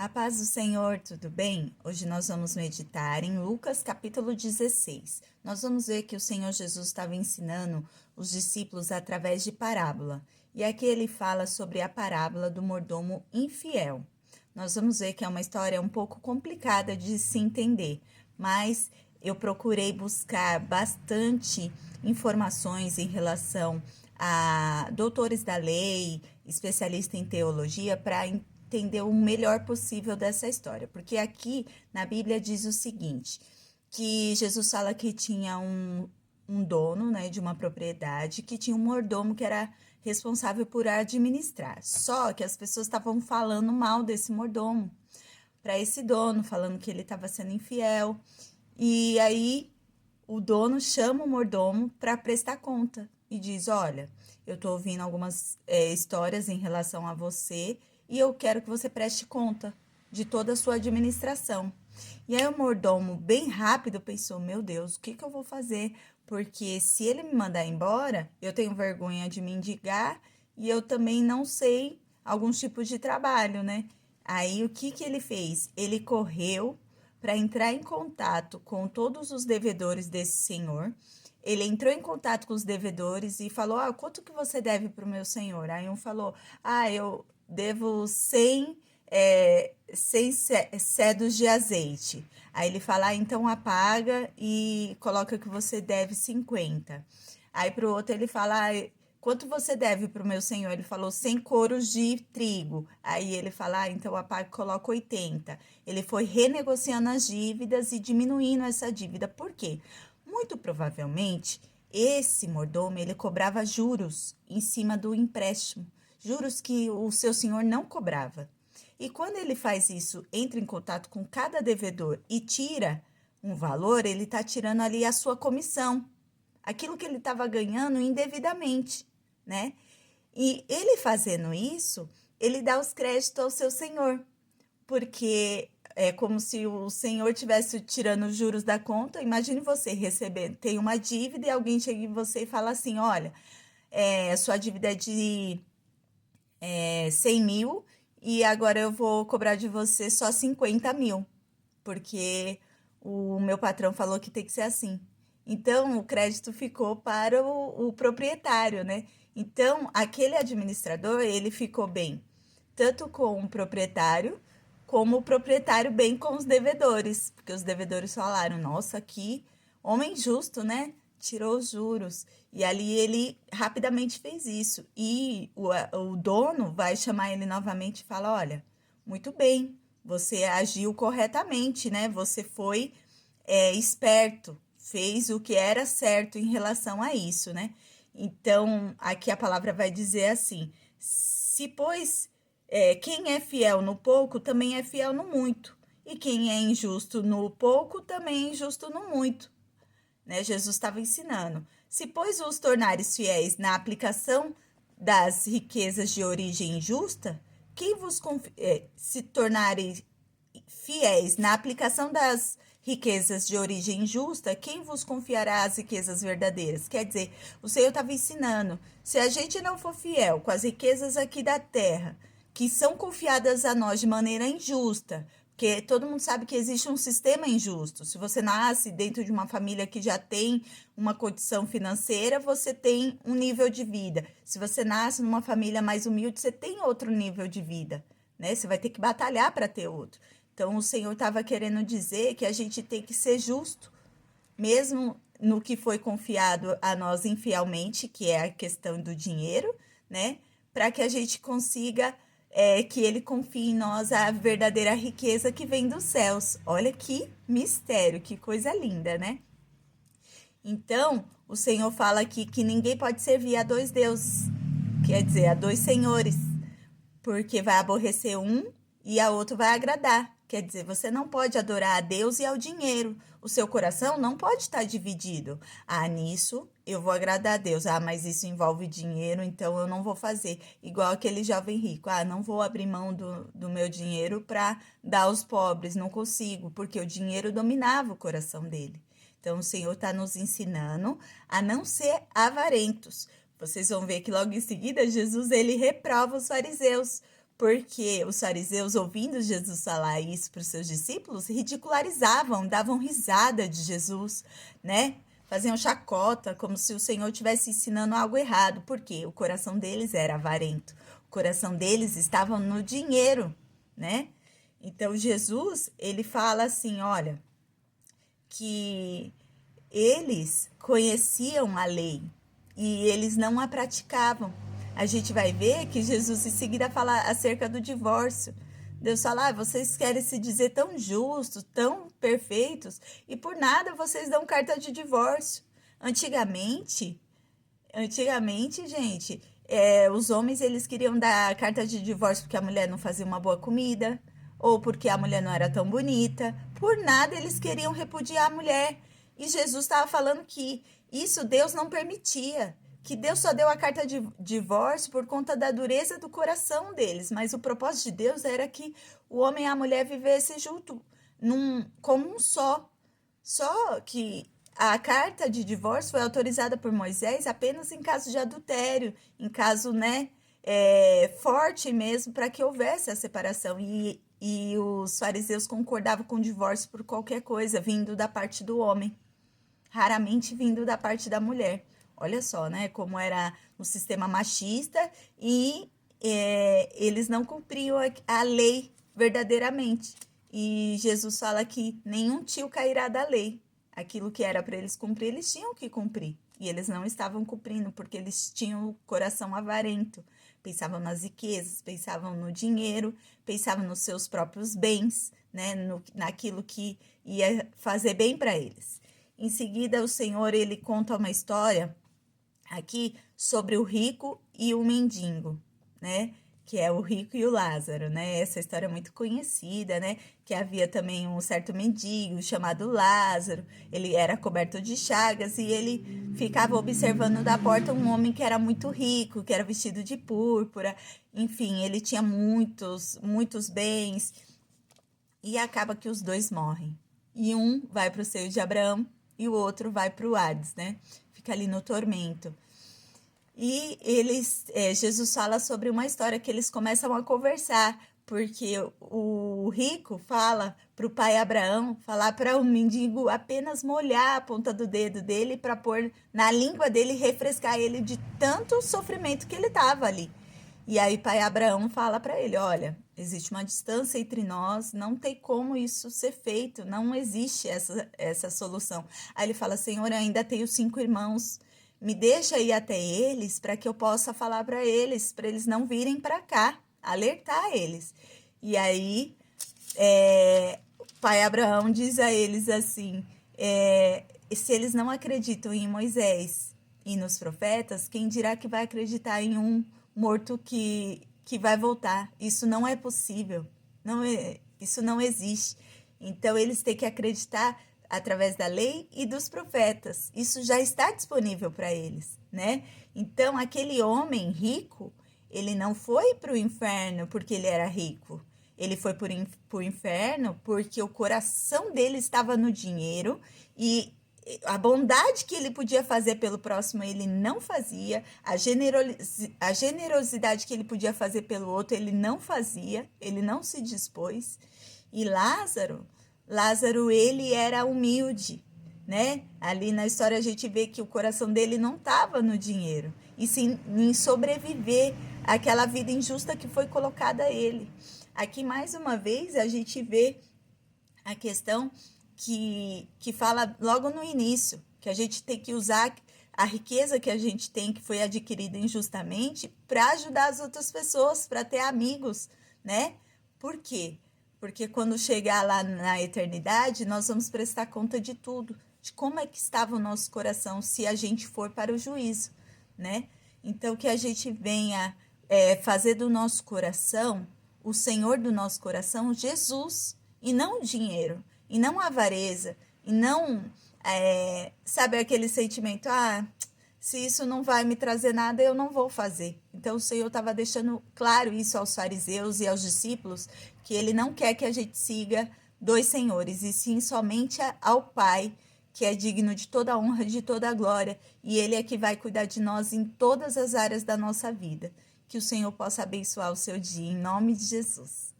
A paz do Senhor, tudo bem? Hoje nós vamos meditar em Lucas capítulo 16. Nós vamos ver que o Senhor Jesus estava ensinando os discípulos através de parábola. E aqui ele fala sobre a parábola do mordomo infiel. Nós vamos ver que é uma história um pouco complicada de se entender, mas eu procurei buscar bastante informações em relação a doutores da lei, especialistas em teologia, para entender o melhor possível dessa história. Porque aqui na Bíblia diz o seguinte, que Jesus fala que tinha um dono, né, de uma propriedade, que tinha um mordomo que era responsável por administrar. Só que as pessoas estavam falando mal desse mordomo para esse dono, falando que ele estava sendo infiel. E aí o dono chama o mordomo para prestar conta e diz: olha, eu estou ouvindo algumas histórias em relação a você e eu quero que você preste conta de toda a sua administração. E aí o mordomo, bem rápido, pensou: meu Deus, o que eu vou fazer? Porque se ele me mandar embora, eu tenho vergonha de mendigar e eu também não sei alguns tipos de trabalho, né? Aí o que ele fez? Ele correu para entrar em contato com todos os devedores desse senhor. Ele entrou em contato com os devedores e falou: quanto que você deve para o meu senhor? Aí um falou: eu devo 100 cedos de azeite. Aí ele fala: então apaga e coloca que você deve 50. Aí para o outro ele fala: quanto você deve para o meu senhor? Ele falou 100 coros de trigo. Aí ele fala: então apaga e coloca 80. Ele foi renegociando as dívidas e diminuindo essa dívida. Por quê? Muito provavelmente, esse mordomo, ele cobrava juros em cima do empréstimo. Juros que o seu senhor não cobrava. E quando ele faz isso, entra em contato com cada devedor e tira um valor, ele está tirando ali a sua comissão. Aquilo que ele estava ganhando indevidamente, né? E ele fazendo isso, ele dá os créditos ao seu senhor, porque é como se o senhor tivesse tirando os juros da conta. Imagine você recebendo, tem uma dívida e alguém chega em você e fala assim: olha, sua dívida é de 100 mil e agora eu vou cobrar de você só 50 mil, porque o meu patrão falou que tem que ser assim. Então, o crédito ficou para o proprietário, né? Então, aquele administrador, ele ficou bem, tanto com o proprietário, como o proprietário bem com os devedores, porque os devedores falaram: nossa, que homem justo, né? Tirou os juros. E ali ele rapidamente fez isso. E o dono vai chamar ele novamente e fala: olha, muito bem, você agiu corretamente, né? Você foi esperto, fez o que era certo em relação a isso, né? Então, aqui a palavra vai dizer assim: se pois quem é fiel no pouco também é fiel no muito, e quem é injusto no pouco também é injusto no muito, né? Jesus estava ensinando: se pois vos tornares fiéis na aplicação das riquezas de origem injusta, quem vos se tornares fiéis na aplicação das riquezas de origem injusta, quem vos confiará as riquezas verdadeiras? Quer dizer, o Senhor estava ensinando: se a gente não for fiel com as riquezas aqui da terra, que são confiadas a nós de maneira injusta, porque todo mundo sabe que existe um sistema injusto. Se você nasce dentro de uma família que já tem uma condição financeira, você tem um nível de vida. Se você nasce numa família mais humilde, você tem outro nível de vida, né? Você vai ter que batalhar para ter outro. Então, o Senhor estava querendo dizer que a gente tem que ser justo, mesmo no que foi confiado a nós infielmente, que é a questão do dinheiro, né? Para que a gente consiga que ele confie em nós a verdadeira riqueza que vem dos céus. Olha que mistério, que coisa linda, né? Então, o Senhor fala aqui que ninguém pode servir a dois deuses, quer dizer, a dois senhores, porque vai aborrecer um e a outro vai agradar. Quer dizer, você não pode adorar a Deus e ao dinheiro. O seu coração não pode estar dividido. Nisso eu vou agradar a Deus. Mas isso envolve dinheiro, então eu não vou fazer. Igual aquele jovem rico. Não vou abrir mão do meu dinheiro para dar aos pobres. Não consigo, porque o dinheiro dominava o coração dele. Então, o Senhor está nos ensinando a não ser avarentos. Vocês vão ver que logo em seguida, Jesus, ele reprova os fariseus, Porque os fariseus, ouvindo Jesus falar isso para os seus discípulos, ridicularizavam, davam risada de Jesus, né? Faziam chacota, como se o Senhor estivesse ensinando algo errado. Por quê? O coração deles era avarento. O coração deles estava no dinheiro, né? Então, Jesus, ele fala assim, olha, que eles conheciam a lei e eles não a praticavam. A gente vai ver que Jesus em seguida fala acerca do divórcio. Deus fala, vocês querem se dizer tão justos, tão perfeitos, e por nada vocês dão carta de divórcio. Antigamente, gente, os homens eles queriam dar carta de divórcio porque a mulher não fazia uma boa comida, ou porque a mulher não era tão bonita. Por nada eles queriam repudiar a mulher. E Jesus estava falando que isso Deus não permitia, que Deus só deu a carta de divórcio por conta da dureza do coração deles, mas o propósito de Deus era que o homem e a mulher vivessem junto, como um só. Só que a carta de divórcio foi autorizada por Moisés apenas em caso de adultério, em caso, né, forte mesmo, para que houvesse a separação. E os fariseus concordavam com o divórcio por qualquer coisa, vindo da parte do homem, raramente vindo da parte da mulher. Olha só, né, como era um sistema machista e eles não cumpriam a lei verdadeiramente. E Jesus fala que nenhum tio cairá da lei. Aquilo que era para eles cumprir, eles tinham que cumprir. E eles não estavam cumprindo, porque eles tinham o coração avarento. Pensavam nas riquezas, pensavam no dinheiro, pensavam nos seus próprios bens, né, naquilo que ia fazer bem para eles. Em seguida, o Senhor, ele conta uma história aqui sobre o rico e o mendigo, né? Que é o rico e o Lázaro, né? Essa história é muito conhecida, né? Que havia também um certo mendigo chamado Lázaro, ele era coberto de chagas e ele ficava observando da porta um homem que era muito rico, que era vestido de púrpura, enfim, ele tinha muitos bens, e acaba que os dois morrem. E um vai para o seio de Abraão e o outro vai para o Hades, né? Fica ali no tormento. E Jesus fala sobre uma história que eles começam a conversar, porque o rico fala para o pai Abraão, falar para o mendigo apenas molhar a ponta do dedo dele para pôr na língua dele e refrescar ele de tanto sofrimento que ele estava ali. E aí pai Abraão fala para ele, olha, existe uma distância entre nós, não tem como isso ser feito, não existe essa solução. Aí ele fala, Senhor, eu ainda tenho 5 irmãos, me deixa ir até eles para que eu possa falar para eles não virem para cá, alertar eles. E aí, pai Abraão diz a eles assim, se eles não acreditam em Moisés e nos profetas, quem dirá que vai acreditar em um morto que vai voltar? Isso não é possível, isso não existe. Então, eles têm que acreditar através da lei e dos profetas. Isso já está disponível para eles, né? Então, aquele homem rico, ele não foi para o inferno porque ele era rico. Ele foi para o inferno porque o coração dele estava no dinheiro e a bondade que ele podia fazer pelo próximo, ele não fazia. A generosidade que ele podia fazer pelo outro, ele não fazia. Ele não se dispôs. E Lázaro, ele era humilde, né? Ali na história a gente vê que o coração dele não estava no dinheiro, e sim em sobreviver àquela vida injusta que foi colocada a ele. Aqui, mais uma vez, a gente vê a questão que fala logo no início, que a gente tem que usar a riqueza que a gente tem, que foi adquirida injustamente, para ajudar as outras pessoas, para ter amigos, né? Por quê? Porque quando chegar lá na eternidade, nós vamos prestar conta de tudo, de como é que estava o nosso coração se a gente for para o juízo, né? Então, que a gente venha fazer do nosso coração, o Senhor do nosso coração, Jesus, e não o dinheiro, e não a avareza, e não, sabe, aquele sentimento, se isso não vai me trazer nada, eu não vou fazer. Então, o Senhor estava deixando claro isso aos fariseus e aos discípulos, que ele não quer que a gente siga 2 senhores, e sim somente ao Pai, que é digno de toda a honra, de toda a glória, e ele é que vai cuidar de nós em todas as áreas da nossa vida. Que o Senhor possa abençoar o seu dia, em nome de Jesus.